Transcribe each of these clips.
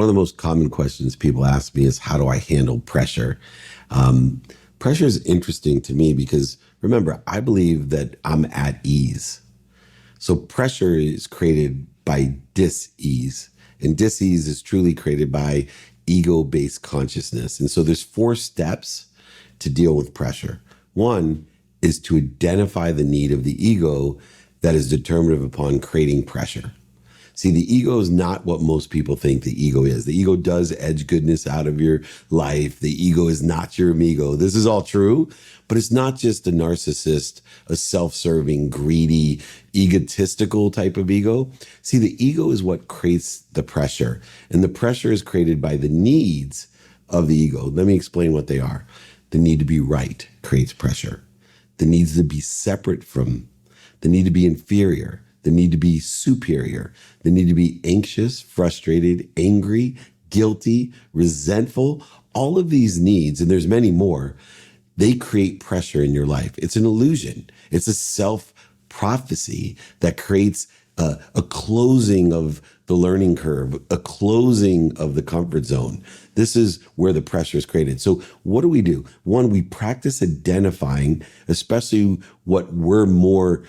One of the most common questions people ask me is, how do I handle pressure? Pressure is interesting to me because remember, I believe that I'm at ease. So pressure is created by dis-ease, and dis-ease is truly created by ego-based consciousness. And so there's 4 steps to deal with pressure. One is to identify the need of the ego that is determinative upon creating pressure. See, the ego is not what most people think the ego is. The ego does edge goodness out of your life. The ego is not your amigo. This is all true, but it's not just a narcissist, a self-serving, greedy, egotistical type of ego. See, the ego is what creates the pressure, and the pressure is created by the needs of the ego. Let me explain what they are. The need to be right creates pressure. The needs to be separate from, the need to be inferior, the need to be superior, the need to be anxious, frustrated, angry, guilty, resentful. All of these needs, and there's many more, they create pressure in your life. It's an illusion. It's a self-prophecy that creates a closing of the learning curve, a closing of the comfort zone. This is where the pressure is created. So what do? One, we practice identifying, especially what we're more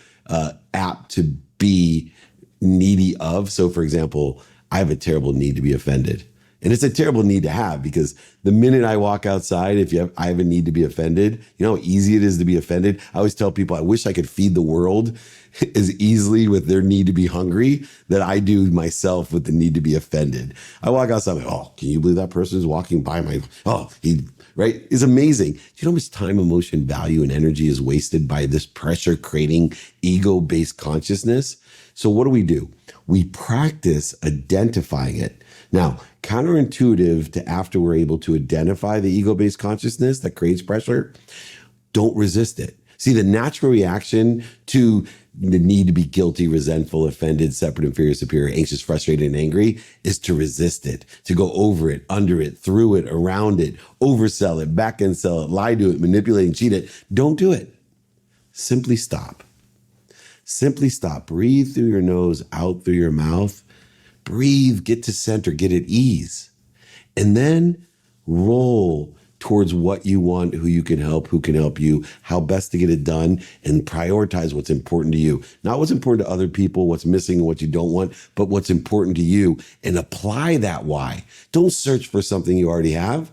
apt to be needy of. So for example, I have a terrible need to be offended. And it's a terrible need to have, because the minute I walk outside, I have a need to be offended, you know how easy it is to be offended? I always tell people, I wish I could feed the world as easily with their need to be hungry that I do myself with the need to be offended. I walk outside, I'm like, oh, can you believe that person is walking by right? It's amazing. Do you know how much time, emotion, value, and energy is wasted by this pressure creating ego-based consciousness? So what do? We practice identifying it. Now, counterintuitive to after we're able to identify the ego-based consciousness that creates pressure, don't resist it. See, the natural reaction to the need to be guilty, resentful, offended, separate, inferior, superior, anxious, frustrated, and angry is to resist it, to go over it, under it, through it, around it, oversell it, back and sell it, lie to it, manipulate and cheat it. Don't do it. Simply stop. Simply stop. Breathe through your nose, out through your mouth. Breathe, get to center, get at ease. And then roll towards what you want, who you can help, who can help you, how best to get it done, and prioritize what's important to you. Not what's important to other people, what's missing and what you don't want, but what's important to you, and apply that why. Don't search for something you already have.